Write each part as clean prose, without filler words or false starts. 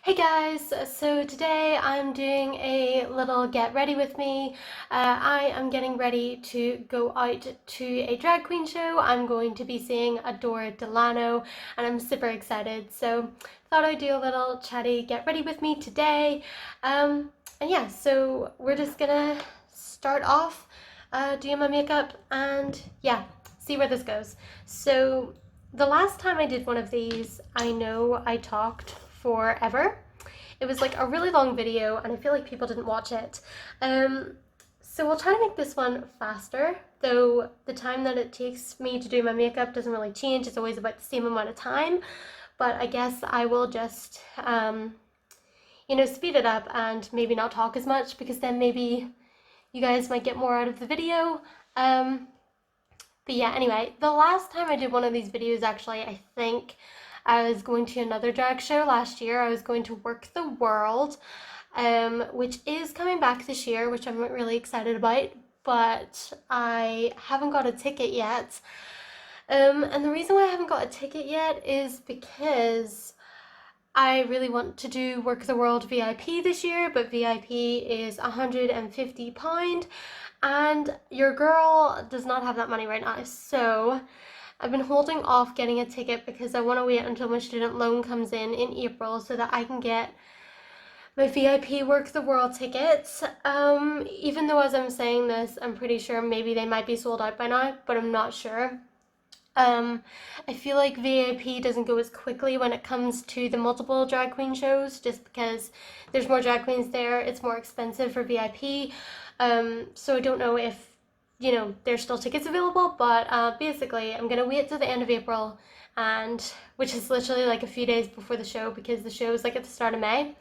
Hey guys, so today I'm doing a little get ready with me. I am getting ready to go out to a drag queen show. I'm going to be seeing Delano and I'm super excited. So thought I'd do a little chatty get ready with me today. And yeah, so we're just gonna start off doing my makeup and yeah, see where this goes. So the last time I did one of these, I know I talked forever. It was like a really long video and I feel like people didn't watch it. So we'll try to make this one faster, though the time that it takes me to do my makeup doesn't really change. It's always about the same amount of time, but I guess I will just, speed it up and maybe not talk as much because then maybe you guys might get more out of the video. But yeah, anyway, the last time I did one of these videos, actually, I think I was going to another drag show last year. I was going to Work the World, which is coming back this year, which I'm really excited about, but I haven't got a ticket yet. And the reason why I haven't got a ticket yet is because I really want to do Work the World VIP this year, but VIP is £150 and your girl does not have that money right now. So I've been holding off getting a ticket because I want to wait until my student loan comes in April so that I can get my VIP Work the World tickets. Even though as I'm saying this, I'm pretty sure maybe they might be sold out by now, but I'm not sure. I feel like VIP doesn't go as quickly when it comes to the multiple drag queen shows just because there's more drag queens there. It's more expensive for VIP. So I don't know if, there's still tickets available, but basically I'm gonna wait till the end of April and which is literally like a few days before the show because the show is like at the start of May.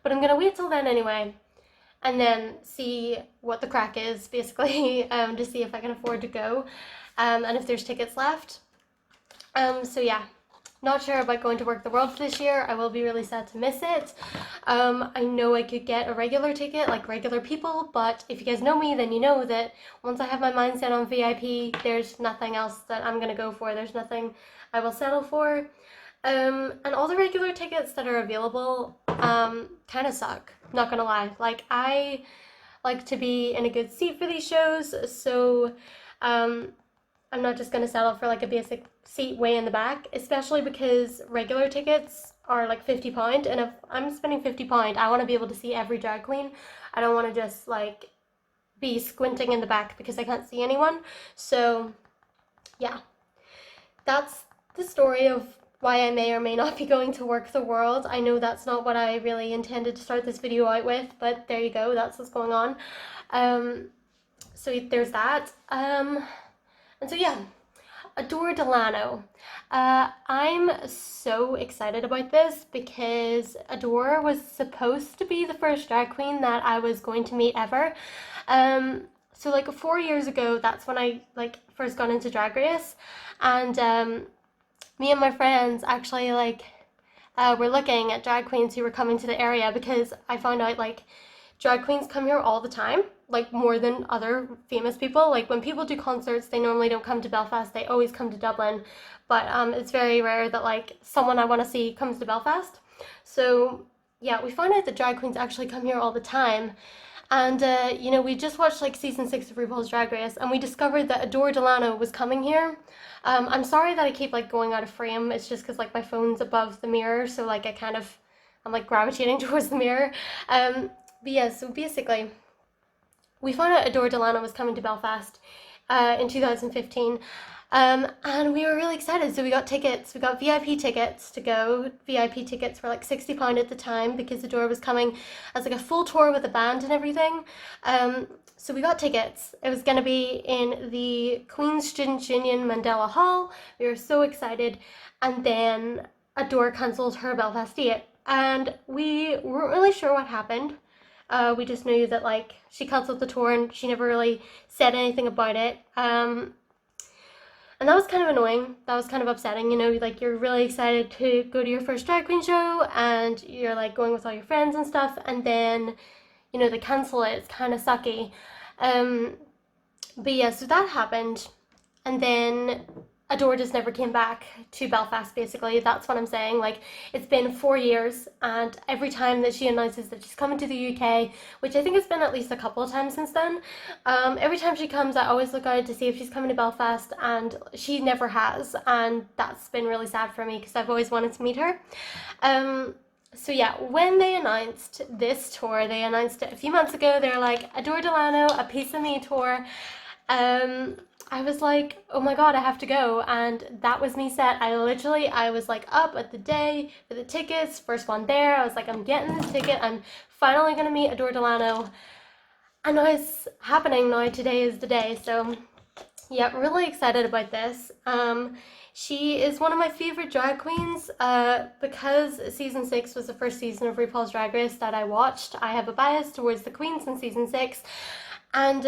But I'm gonna wait till then anyway and then see what the crack is basically to see if I can afford to go and if there's tickets left. So yeah, not sure about going to Work the World this year. I will be really sad to miss it. I know I could get a regular ticket like regular people, but if you guys know me, then you know that once I have my mind set on VIP, there's nothing else that I'm gonna go for. There's nothing I will settle for. And all the regular tickets that are available kind of suck, not gonna lie. Like, I like to be in a good seat for these shows, so I'm not just gonna settle for like a basic seat way in the back, especially because regular tickets are like £50, and if I'm spending £50, I want to be able to see every drag queen. I don't want to just like be squinting in the back because I can't see anyone. So yeah, that's the story of why I may or may not be going to Work the World. I know that's not what I really intended to start this video out with, but there you go, that's what's going on. So there's that. And so yeah, Delano. I'm so excited about this because Adore was supposed to be the first drag queen that I was going to meet ever. So like 4 years ago, that's when I like first got into Drag Race, and me and my friends actually like were looking at drag queens who were coming to the area because I found out like drag queens come here all the time, like more than other famous people. Like when people do concerts, they normally don't come to Belfast, they always come to Dublin, but it's very rare that like someone I want to see comes to Belfast. So yeah, we found out that drag queens actually come here all the time. And we just watched like season 6 of RuPaul's Drag Race, and we discovered that Adore Delano was coming here. I'm sorry that I keep like going out of frame. It's just because like my phone's above the mirror, so like I'm like gravitating towards the mirror. But yeah, so basically, we found out Adore Delano was coming to Belfast in 2015, and we were really excited. So we got tickets. We got VIP tickets to go. VIP tickets were like £60 at the time because Adore was coming as like a full tour with a band and everything. So we got tickets. It was going to be in the Queen's Students' Union Mandela Hall. We were so excited. And then Adore cancelled her Belfast date. And we weren't really sure what happened. We just knew that like she cancelled the tour and she never really said anything about it. And that was kind of annoying. That was kind of upsetting, like you're really excited to go to your first drag queen show and you're like going with all your friends and stuff, and then, they cancel it. It's kind of sucky. But yeah, so that happened. And then Adore just never came back to Belfast, basically. That's what I'm saying. Like, it's been 4 years, and every time that she announces that she's coming to the UK, which I think has been at least a couple of times since then, every time she comes, I always look out to see if she's coming to Belfast, and she never has, and that's been really sad for me because I've always wanted to meet her. So yeah, when they announced this tour, they announced it a few months ago. They were like, Adore Delano, A Piece of Me tour. I was like, oh my god, I have to go, and that was me set. I was like up at the day for the tickets, first one there. I was like, I'm getting this ticket. I'm finally gonna meet Adore Delano, and now it's happening. Now today is the day. So yeah, really excited about this. She is one of my favorite drag queens because season 6 was the first season of RuPaul's Drag Race that I watched. I have a bias towards the queens in season 6. And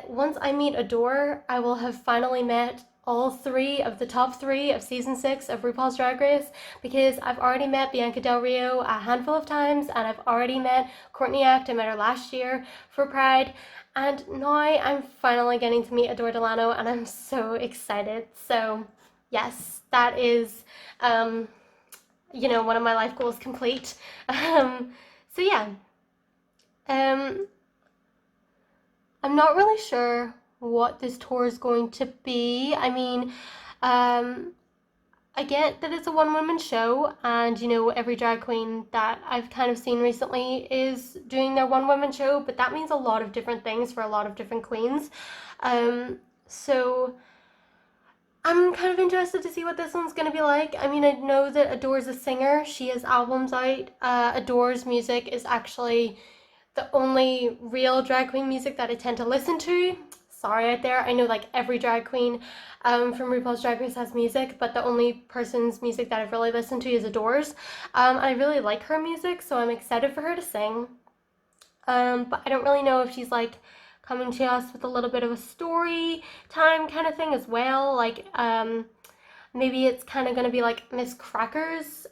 once I meet Adore, I will have finally met all 3 of the top 3 of season 6 of RuPaul's Drag Race, because I've already met Bianca Del Rio a handful of times, and I've already met Courtney Act. I met her last year for Pride, and now I'm finally getting to meet Adore Delano, and I'm so excited. So yes, that is, one of my life goals complete. So yeah. I'm not really sure what this tour is going to be. I mean, I get that it's a one-woman show, and every drag queen that I've kind of seen recently is doing their one-woman show, but that means a lot of different things for a lot of different queens. So I'm kind of interested to see what this one's gonna be like. I mean, I know that Adore's a singer. She has albums out. Adore's music is actually the only real drag queen music that I tend to listen to. Sorry out there, I know like every drag queen from RuPaul's Drag Race has music, but the only person's music that I've really listened to is Adore's. I really like her music, so I'm excited for her to sing. But I don't really know if she's like coming to us with a little bit of a story time kind of thing as well. Like maybe it's kind of gonna be like Miss Cracker's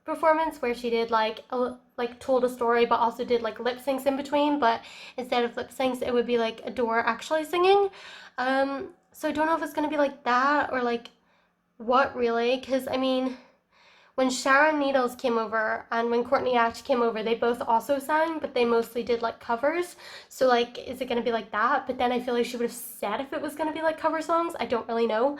performance, where she did like told a story but also did like lip syncs in between, but instead of lip syncs it would be like Adore actually singing. So I don't know if it's gonna be like that or like what really, because I mean, when Sharon Needles came over and when Courtney Act came over, they both also sang, but they mostly did like covers. So like, is it gonna be like that? But then I feel like she would have said if it was gonna be like cover songs. I don't really know.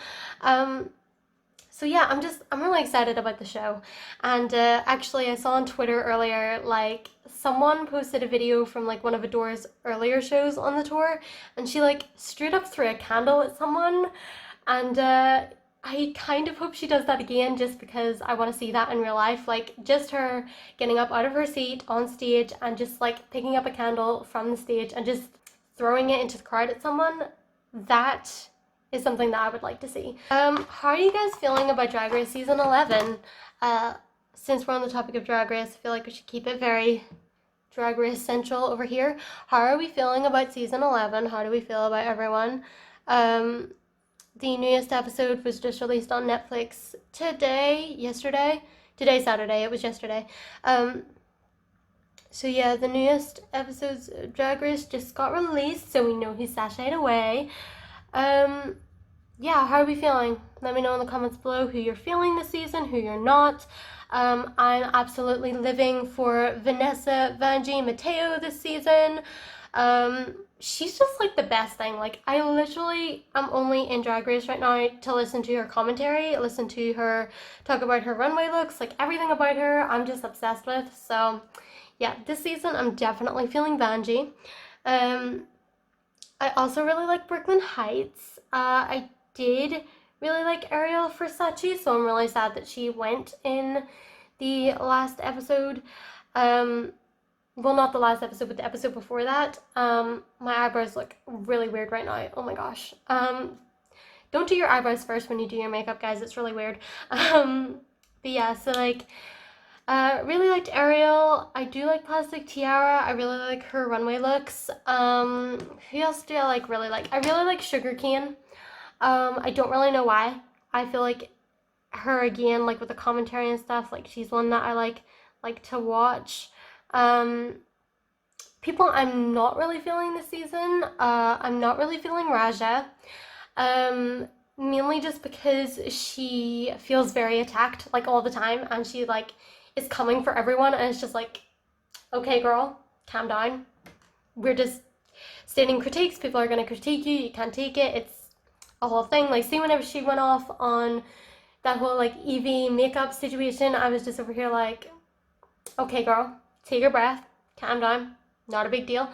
So yeah, I'm really excited about the show. And actually I saw on Twitter earlier, like someone posted a video from like one of Adore's earlier shows on the tour, and she like straight up threw a candle at someone. And I kind of hope she does that again, just because I want to see that in real life. Like just her getting up out of her seat on stage and just like picking up a candle from the stage and just throwing it into the crowd at someone. That is something that I would like to see. How are you guys feeling about Drag Race season 11? Since we're on the topic of Drag Race, I feel like we should keep it very Drag Race central over here. How are we feeling about season 11? How do we feel about everyone? The newest episode was just released on Netflix yesterday. Today's Saturday, it was yesterday. So yeah, the newest episodes of Drag Race just got released, so we know who's sashayed away. Yeah, how are we feeling? Let me know in the comments below who you're feeling this season, who you're not. I'm absolutely living for Vanessa Vanjie Mateo this season. She's just like the best thing. Like, I literally am only in Drag Race right now to listen to her commentary, listen to her talk about her runway looks, like everything about her I'm just obsessed with. So yeah, this season I'm definitely feeling Vanjie. I also really like Brooklyn Heights. I did really like Ariel Versace, so I'm really sad that she went in the last episode. Well, not the last episode, but the episode before that. My eyebrows look really weird right now. Oh my gosh. Don't do your eyebrows first when you do your makeup, guys. It's really weird. But yeah, so like, really liked Ariel. I do like Plastic Tiara. I really like her runway looks. Who else do I really like? I really like Sugarcane. I don't really know why. I feel like her again, like with the commentary and stuff, like she's one that I like to watch. People I'm not really feeling this season. I'm not really feeling Raja. mainly just because she feels very attacked, like, all the time, and she, like, is coming for everyone, and it's just like, okay, girl, calm down. We're just stating critiques. People are gonna critique you. You can't take it. It's a whole thing. Like, see, whenever she went off on that whole, like, Evie makeup situation, I was just over here like, okay, girl, take a breath, calm down, not a big deal.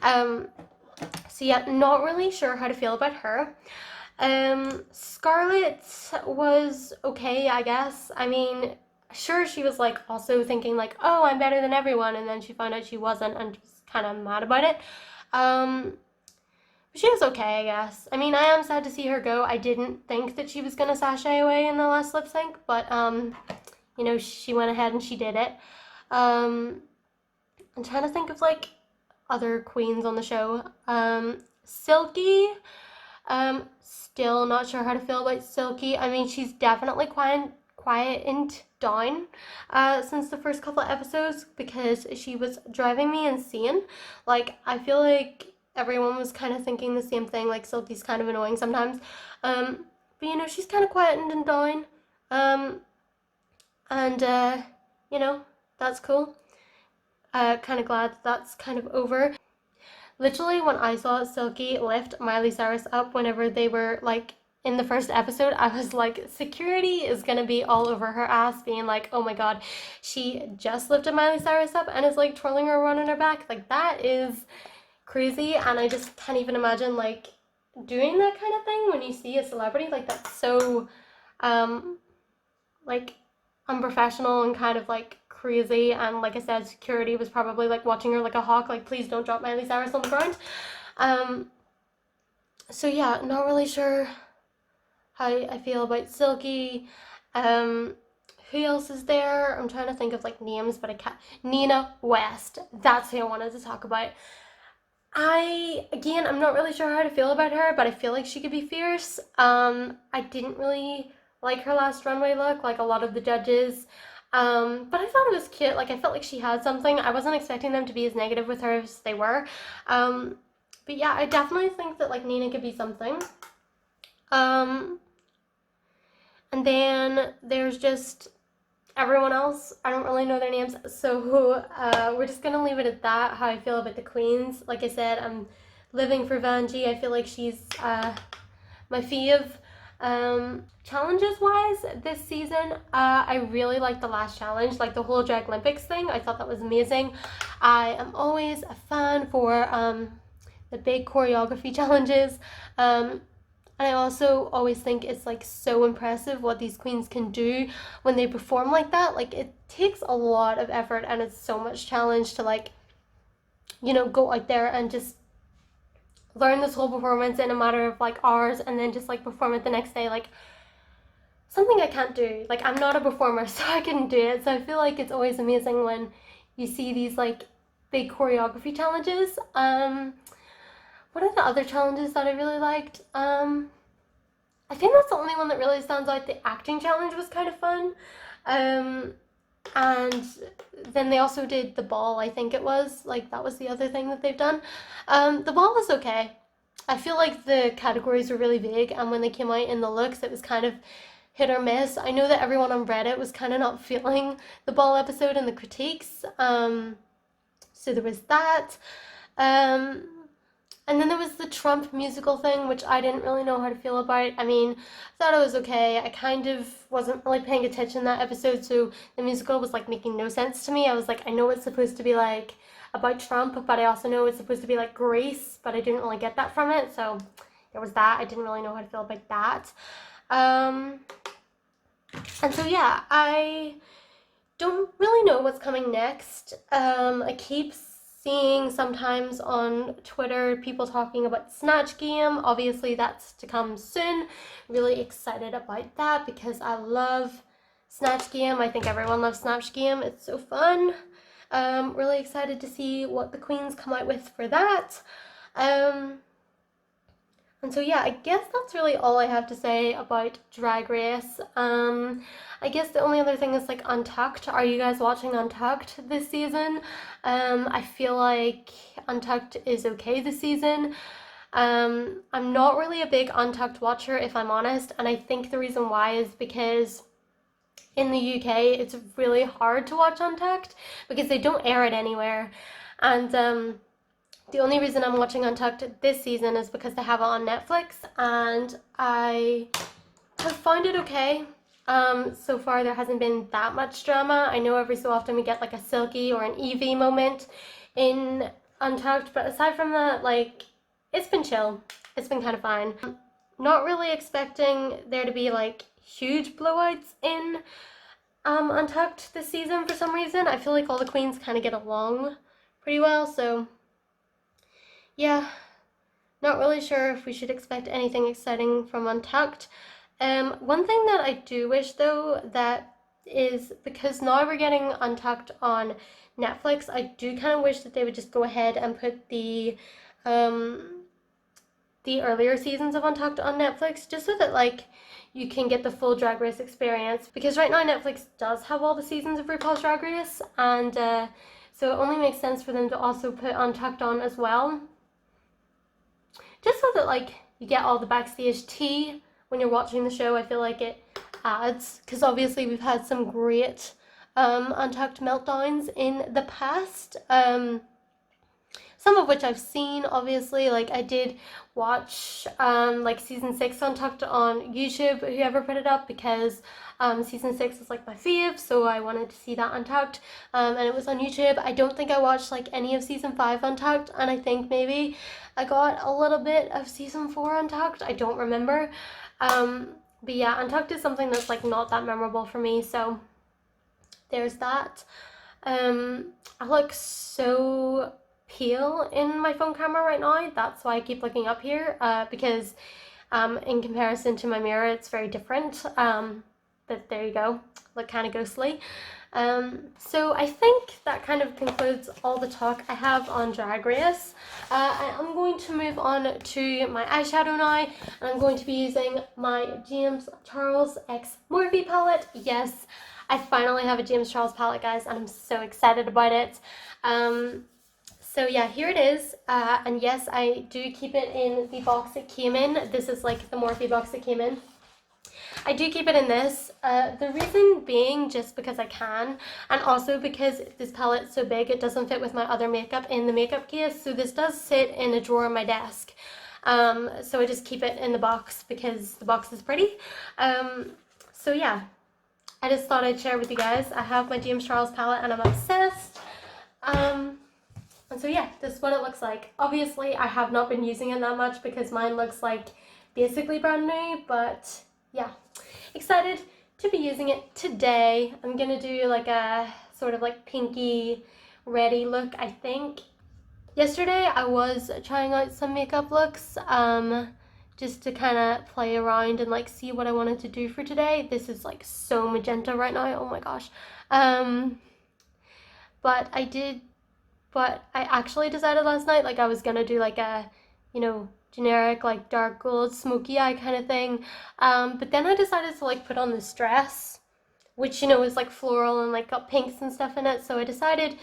So yeah, not really sure how to feel about her. Scarlett was okay, I guess. I mean, sure, she was, like, also thinking, like, oh, I'm better than everyone, and then she found out she wasn't and was kind of mad about it. But she was okay, I guess. I mean, I am sad to see her go. I didn't think that she was gonna sashay away in the last lip sync, but you know, she went ahead and she did it. I'm trying to think of, like, other queens on the show. Silky. Still not sure how to feel about Silky. I mean, she's definitely quietened down since the first couple of episodes, because she was driving me insane. Like, I feel like everyone was kind of thinking the same thing, like, Silky's kind of annoying sometimes. But, you know, she's kind of quietened and down. And you know, that's cool. Kind of glad that's kind of over. Literally, when I saw Silky lift Miley Cyrus up whenever they were, like, in the first episode, I was like, security is gonna be all over her ass, being like, oh my god, she just lifted Miley Cyrus up and is, like, twirling her around on her back. Like, that is crazy, and I just can't even imagine, like, doing that kind of thing when you see a celebrity. Like, that's so, like, unprofessional and kind of, like, crazy. And like I said, security was probably, like, watching her like a hawk, like, please don't drop Miley Cyrus on the ground. So yeah, not really sure how I feel about Silky. Who else is there? I'm trying to think of, like, names, but I can't. Nina West, that's who I wanted to talk about. Again, I'm not really sure how to feel about her, but I feel like she could be fierce. I didn't really like her last runway look, like a lot of the judges. But I thought it was cute. Like, I felt like she had something. I wasn't expecting them to be as negative with her as they were. But yeah, I definitely think that, like, Nina could be something. And then there's just everyone else. I don't really know their names, so we're just gonna leave it at that, how I feel about the queens. Like I said, I'm living for Vanjie. I feel like she's my fave. Challenges wise this season, I really liked the last challenge, like the whole Drag Olympics thing. I thought that was amazing. I am always a fan for the big choreography challenges. And I also always think it's, like, so impressive what these queens can do when they perform like that. Like, it takes a lot of effort and it's so much challenge to, like, you know, go out there and just learn this whole performance in a matter of, like, hours, and then just, like, perform it the next day. Like, something I can't do. Like, I'm not a performer, so I couldn't do it. So I feel like it's always amazing when you see these, like, big choreography challenges. What are the other challenges that I really liked? I think that's the only one that really stands out. The acting challenge was kind of fun. And then they also did the ball, I think it was. Like, that was the other thing that they've done. The ball was okay. I feel like the categories were really big, and when they came out in the looks, it was kind of hit or miss. I know that everyone on Reddit was kind of not feeling the ball episode and the critiques. So there was that. And then there was the Trump musical thing, which I didn't really know how to feel about. I mean, I thought it was okay. I kind of wasn't really paying attention that episode, so the musical was, like, making no sense to me. I was like, I know it's supposed to be, like, about Trump, but I also know it's supposed to be, like, Grace, but I didn't really get that from it, so there was that. I didn't really know how to feel about that. And so yeah, I don't really know what's coming next. I keep seeing sometimes on Twitter people talking about Snatch Game. Obviously that's to come soon. Really excited about that because I love Snatch Game. I think everyone loves Snatch Game. It's so fun. Really excited to see what the queens come out with for that. And so yeah, I guess that's really all I have to say about Drag Race. I guess the only other thing is, like, Untucked. Are you guys watching Untucked this season? I feel like Untucked is okay this season. I'm not really a big Untucked watcher, if I'm honest, and I think the reason why is because in the UK it's really hard to watch Untucked because they don't air it anywhere. And the only reason I'm watching Untucked this season is because they have it on Netflix, and I have found it okay. So far there hasn't been that much drama. I know every so often we get like a Silky or an Evie moment in Untucked, but aside from that, like, it's been chill. It's been kind of fine. Not really expecting there to be like huge blowouts in Untucked this season for some reason. I feel like all the queens kind of get along pretty well, so yeah, not really sure if we should expect anything exciting from Untucked. One thing that I do wish though, that is because now we're getting Untucked on Netflix, I do kind of wish that they would just go ahead and put the earlier seasons of Untucked on Netflix, just so that like you can get the full Drag Race experience, because right now Netflix does have all the seasons of RuPaul's Drag Race, and so it only makes sense for them to also put Untucked on as well, just so that like you get all the backstage tea when you're watching the show. I feel like it adds, because obviously we've had some great Untucked meltdowns in the past, some of which I've seen, obviously. Like, I did watch like season 6 Untucked on YouTube, whoever put it up, because season 6 is like my fave, so I wanted to see that Untucked, and it was on YouTube. I don't think I watched like any of season 5 Untucked, and I think maybe I got a little bit of season 4 Untucked. I don't remember. But yeah, Untucked is something that's like not that memorable for me, so there's that. I look so pale in my phone camera right now. That's why I keep looking up here, because in comparison to my mirror it's very different. But there you go, look kind of ghostly. So I think that kind of concludes all the talk I have on Drag Race. I'm going to move on to my eyeshadow now, and I'm going to be using my James Charles X Morphe palette. Yes, I finally have a James Charles palette, guys, and I'm so excited about it. So yeah, here it is, and yes, I do keep it in the box it came in. This is like the Morphe box it came in. I do keep it in this, the reason being just because I can, and also because this palette's so big it doesn't fit with my other makeup in the makeup case, so this does sit in a drawer on my desk. So I just keep it in the box because the box is pretty. So yeah, I just thought I'd share with you guys. I have my James Charles palette and I'm obsessed. And so yeah, this is what it looks like. Obviously, I have not been using it that much because mine looks like basically brand new, but yeah, excited to be using it today. I'm gonna do like a sort of like pinky ready look, I think. Yesterday I was trying out some makeup looks, just to kind of play around and like see what I wanted to do for today. This is like so magenta right now, oh my gosh. But I actually decided last night like I was gonna do like a, you know, generic like dark gold smoky eye kind of thing, but then I decided to like put on this dress, which, you know, is like floral and like got pinks and stuff in it, so I decided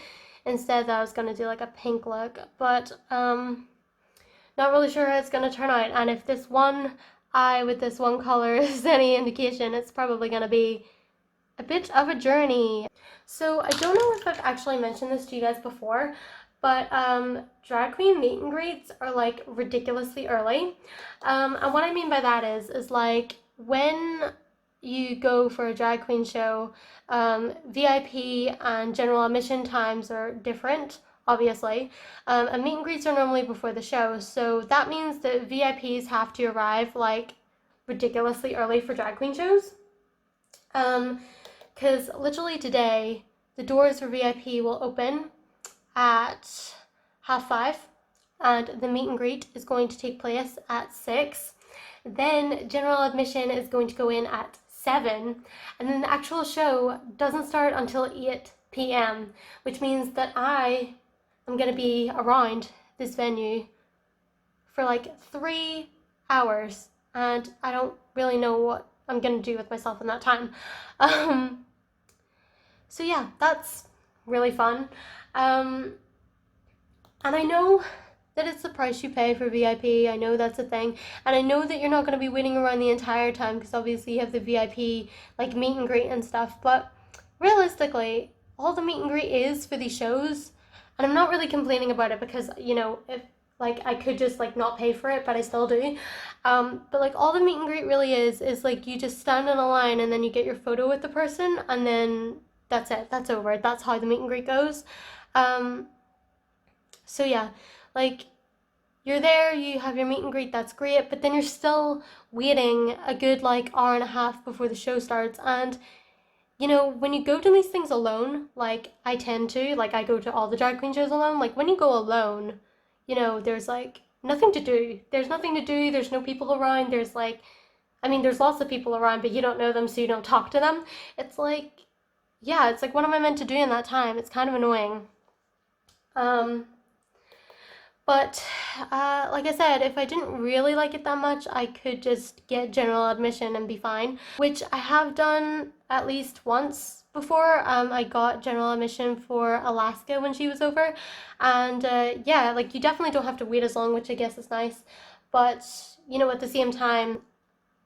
instead that I was gonna do like a pink look, but not really sure how it's gonna turn out. And if this one eye with this one color is any indication, it's probably gonna be a bit of a journey. So I don't know if I've actually mentioned this to you guys before, but drag queen meet and greets are like ridiculously early. And what I mean by that is like when you go for a drag queen show, VIP and general admission times are different, obviously, and meet and greets are normally before the show, so that means that VIPs have to arrive like ridiculously early for drag queen shows. Because literally today, the doors for VIP will open at 5:30, and the meet and greet is going to take place at 6. Then general admission is going to go in at 7, and then the actual show doesn't start until 8 p.m., which means that I am going to be around this venue for like 3 hours, and I don't really know what I'm going to do with myself in that time. So yeah, that's really fun. And I know that it's the price you pay for VIP. I know that's a thing. And I know that you're not going to be waiting around the entire time because obviously you have the VIP like meet and greet and stuff. But realistically, all the meet and greet is for these shows. And I'm not really complaining about it because, you know, if like I could just like not pay for it, but I still do. But like all the meet and greet really is like you just stand in a line and then you get your photo with the person and then that's it. That's over. That's how the meet and greet goes. So yeah, like you're there, you have your meet and greet, that's great, but then you're still waiting a good like hour and a half before the show starts. And you know, when you go to these things alone, like I tend to, like I go to all the drag queen shows alone, like when you go alone, you know, there's like nothing to do. There's nothing to do, there's no people around, there's like, I mean, there's lots of people around, but you don't know them, so you don't talk to them. It's like, yeah, it's like, what am I meant to do in that time? It's kind of annoying. But like I said, if I didn't really like it that much, I could just get general admission and be fine, which I have done at least once before. I got general admission for Alaska when she was over, and yeah, like you definitely don't have to wait as long, which I guess is nice, but you know, at the same time,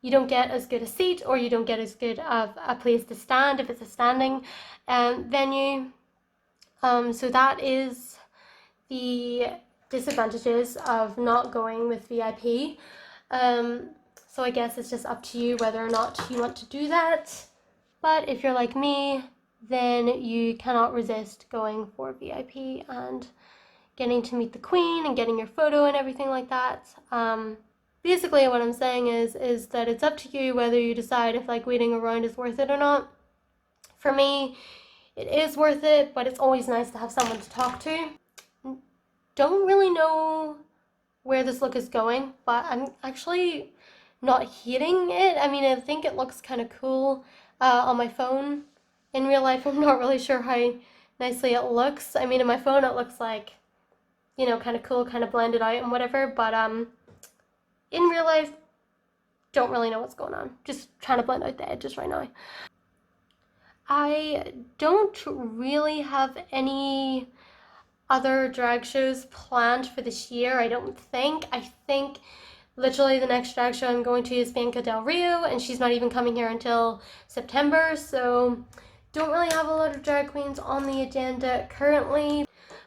you don't get as good a seat or you don't get as good of a place to stand if it's a standing venue. So that is the disadvantages of not going with VIP. So I guess it's just up to you whether or not you want to do that. But if you're like me, then you cannot resist going for VIP and getting to meet the queen and getting your photo and everything like that. Basically what I'm saying is that it's up to you whether you decide if like waiting around is worth it or not. For me, it is worth it, but it's always nice to have someone to talk to. Don't really know where this look is going, but I'm actually not hating it. I mean, I think it looks kind of cool on my phone. In real life, I'm not really sure how nicely it looks. I mean, in my phone, it looks like, you know, kind of cool, kind of blended out and whatever, but in real life, don't really know what's going on. Just trying to blend out the edges right now. I don't really have any other drag shows planned for this year, I don't think. I think literally the next drag show I'm going to is Bianca Del Rio, and she's not even coming here until September, so don't really have a lot of drag queens on the agenda currently.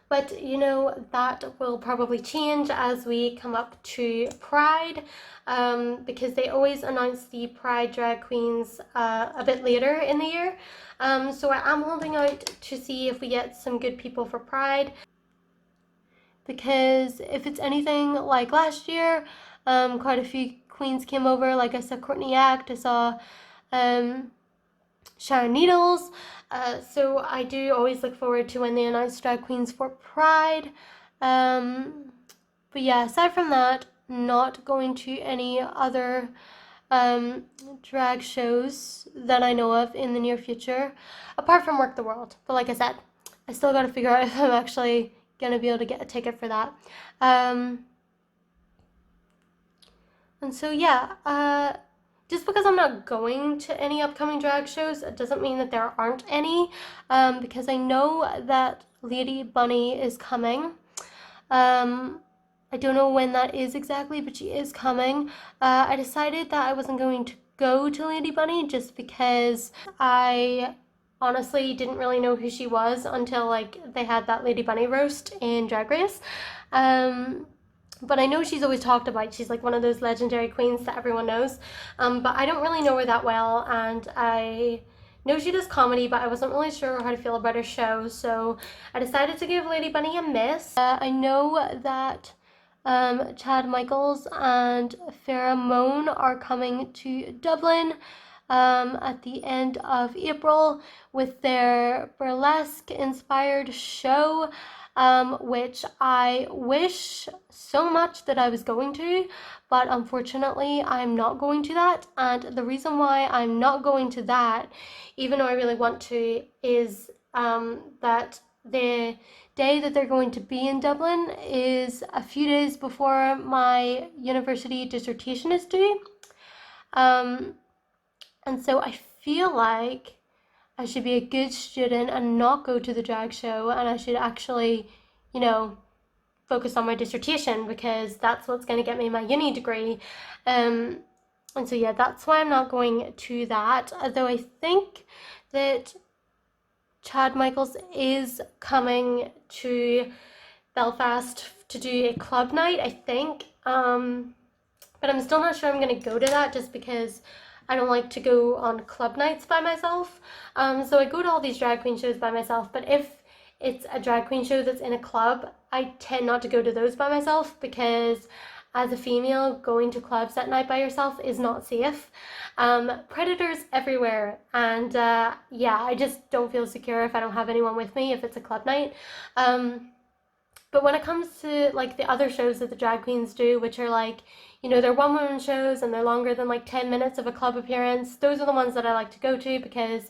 But you know, that will probably change as we come up to Pride, because they always announce the Pride drag queens a bit later in the year. So I am holding out to see if we get some good people for Pride, because if it's anything like last year, quite a few queens came over. Like I saw Courtney Act, I saw Sharon Needles. So I do always look forward to when they announce drag queens for Pride. But yeah, aside from that, not going to any other drag shows that I know of in the near future, apart from Work the World. But like I said, I still got to figure out if I'm actually gonna be able to get a ticket for that. And so yeah, just because I'm not going to any upcoming drag shows, it doesn't mean that there aren't any, because I know that Lady Bunny is coming. I don't know when that is exactly, but she is coming. I decided that I wasn't going to go to Lady Bunny just because I honestly didn't really know who she was until like they had that Lady Bunny roast in Drag Race. But I know she's always talked about. She's like one of those legendary queens that everyone knows. But I don't really know her that well, and I know she does comedy, but I wasn't really sure how to feel about her show, so I decided to give Lady Bunny a miss. I know that Chad Michaels and Farrah Moan are coming to Dublin at the end of April with their burlesque inspired show, which I wish so much that I was going to, but unfortunately I'm not going to that. And the reason why I'm not going to that, even though I really want to, is that the day that they're going to be in Dublin is a few days before my university dissertation is due. And so I feel like I should be a good student and not go to the drag show, and I should actually, you know, focus on my dissertation because that's what's going to get me my uni degree. And so yeah, that's why I'm not going to that. Although I think that Chad Michaels is coming to Belfast to do a club night, I think. But I'm still not sure I'm going to go to that just because I don't like to go on club nights by myself. So I go to all these drag queen shows by myself, but if it's a drag queen show that's in a club, I tend not to go to those by myself because as a female, going to clubs at night by yourself is not safe. Predators everywhere, and yeah, I just don't feel secure if I don't have anyone with me if it's a club night. But when it comes to like the other shows that the drag queens do, which are like, you know, they're one-woman shows and they're longer than like 10 minutes of a club appearance, those are the ones that I like to go to because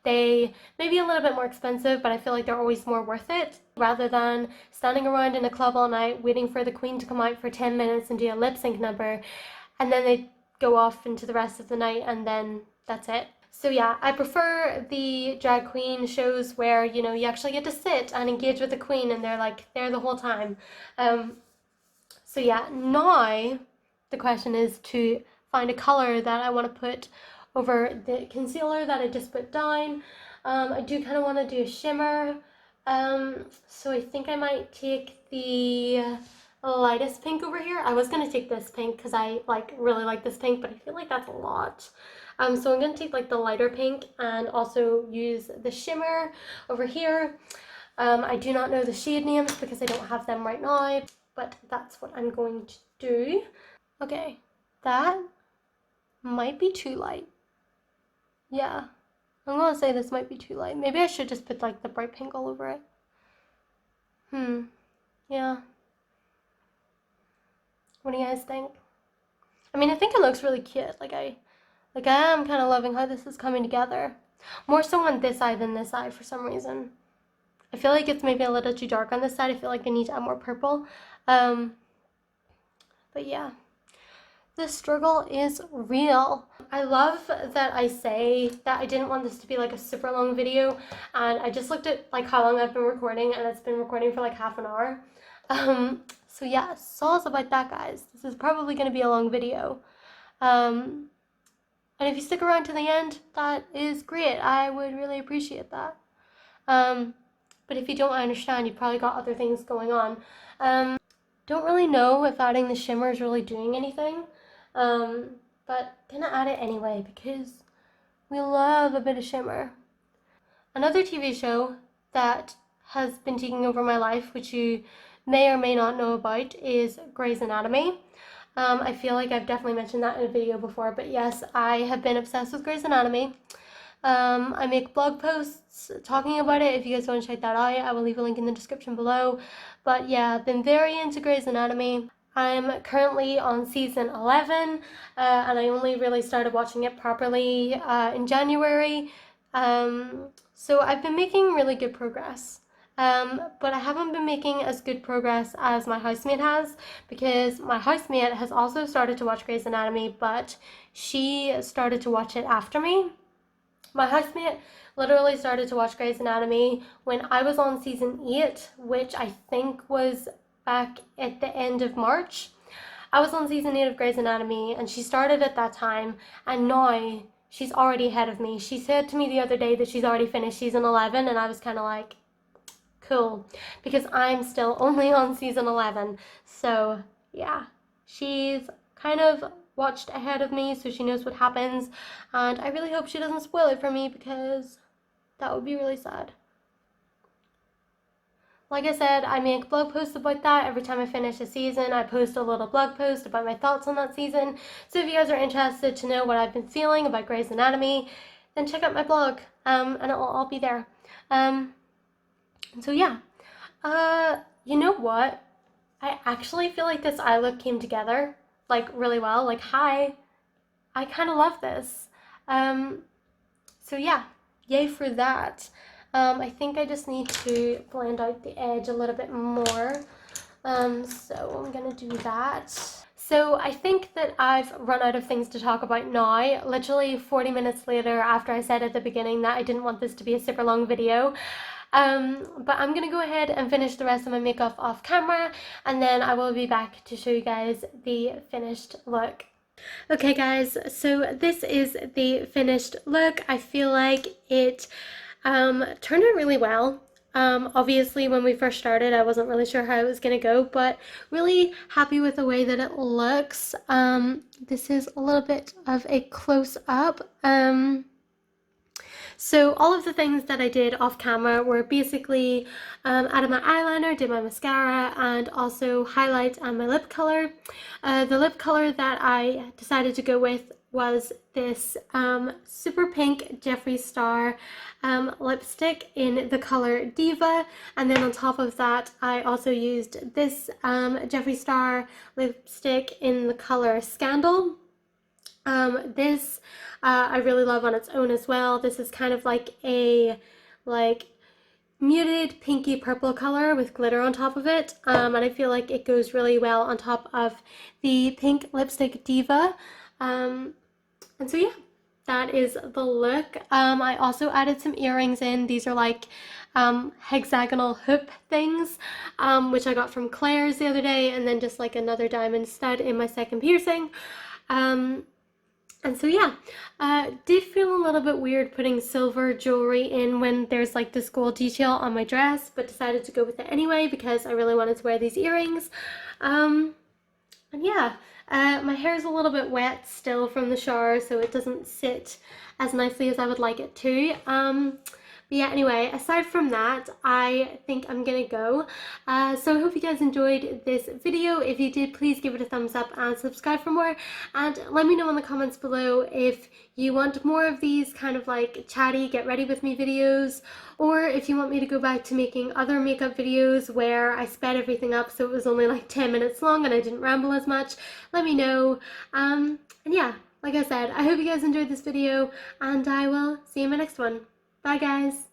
they may be a little bit more expensive, but I feel like they're always more worth it rather than standing around in a club all night waiting for the queen to come out for 10 minutes and do a lip sync number, and then they go off into the rest of the night and then that's it. So yeah, I prefer the drag queen shows where, you know, you actually get to sit and engage with the queen and they're like there the whole time. So yeah, now the question is to find a color that I want to put over the concealer that I just put down. I do kind of want to do a shimmer. So I think I might take the lightest pink over here. I was going to take this pink because I really like this pink, but I feel like that's a lot. So I'm going to take like the lighter pink and also use the shimmer over here. I do not know the shade names because I don't have them right now, but that's what I'm going to do. Okay, that might be too light. Yeah, I'm going to say this might be too light. Maybe I should just put like the bright pink all over it. Yeah. What do you guys think? I mean, I think it looks really cute. I am kind of loving how this is coming together. More so on this eye than this eye for some reason. I feel like it's maybe a little too dark on this side. I feel like I need to add more purple. But yeah, the struggle is real. I love that I say that I didn't want this to be like a super long video, and I just looked at like how long I've been recording, and it's been recording for like half an hour. So yeah, sauce about that, guys. This is probably going to be a long video. And if you stick around to the end, that is great. I would really appreciate that. But if you don't, I understand. You probably got other things going on. Don't really know if adding the shimmer is really doing anything. But gonna add it anyway because we love a bit of shimmer. Another TV show that has been taking over my life, which you may or may not know about, is Grey's Anatomy. I feel like I've definitely mentioned that in a video before, but yes, I have been obsessed with Grey's Anatomy. I make blog posts talking about it. If you guys want to check that out, I will leave a link in the description below. But yeah, I've been very into Grey's Anatomy. I'm currently on season 11, and I only really started watching it properly in January. So I've been making really good progress. But I haven't been making as good progress as my housemate has, because my housemate has also started to watch Grey's Anatomy, but she started to watch it after me. My housemate literally started to watch Grey's Anatomy when I was on season 8, which I think was back at the end of March. I was on season 8 of Grey's Anatomy, and she started at that time, and now she's already ahead of me. She said to me the other day that she's already finished season 11, and I was kind of like, cool, because I'm still only on season 11. So yeah, she's kind of watched ahead of me, so she knows what happens, and I really hope she doesn't spoil it for me because that would be really sad. Like I said, I make blog posts about that. Every time I finish a season, I post a little blog post about my thoughts on that season. So if you guys are interested to know what I've been feeling about Grey's Anatomy, then check out my blog, and it'll all be there. So yeah, you know what? I actually feel like this eye look came together, like, really well. Like, hi, I kind of love this. So yeah, yay for that. I think I just need to blend out the edge a little bit more. So I'm gonna do that. So I think that I've run out of things to talk about now. Literally 40 minutes later, after I said at the beginning that I didn't want this to be a super long video, But I'm gonna go ahead and finish the rest of my makeup off camera, and then I will be back to show you guys the finished look. Okay guys, so this is the finished look. I feel like it turned out really well. Obviously when we first started I wasn't really sure how it was gonna go, but really happy with the way that it looks. This is a little bit of a close-up. So all of the things that I did off camera were basically added my eyeliner, did my mascara, and also highlight and my lip color. The lip color that I decided to go with was this super pink Jeffree Star lipstick in the color Diva, and then on top of that I also used this Jeffree Star lipstick in the color Scandal. This I really love on its own as well. This is kind of like a muted pinky purple color with glitter on top of it, and I feel like it goes really well on top of the pink lipstick Diva. And so yeah, that is the look. I also added some earrings in. These are like hexagonal hoop things, which I got from Claire's the other day, and then just like another diamond stud in my second piercing. And so yeah, did feel a little bit weird putting silver jewelry in when there's like this gold detail on my dress, but decided to go with it anyway because I really wanted to wear these earrings. And yeah, my hair is a little bit wet still from the shower, so it doesn't sit as nicely as I would like it to. But yeah, anyway, aside from that, I think I'm gonna go. So I hope you guys enjoyed this video. If you did, please give it a thumbs up and subscribe for more. And let me know in the comments below if you want more of these kind of like chatty, get ready with me videos, or if you want me to go back to making other makeup videos where I sped everything up so it was only like 10 minutes long and I didn't ramble as much. Let me know. And yeah, like I said, I hope you guys enjoyed this video, and I will see you in my next one. Bye guys!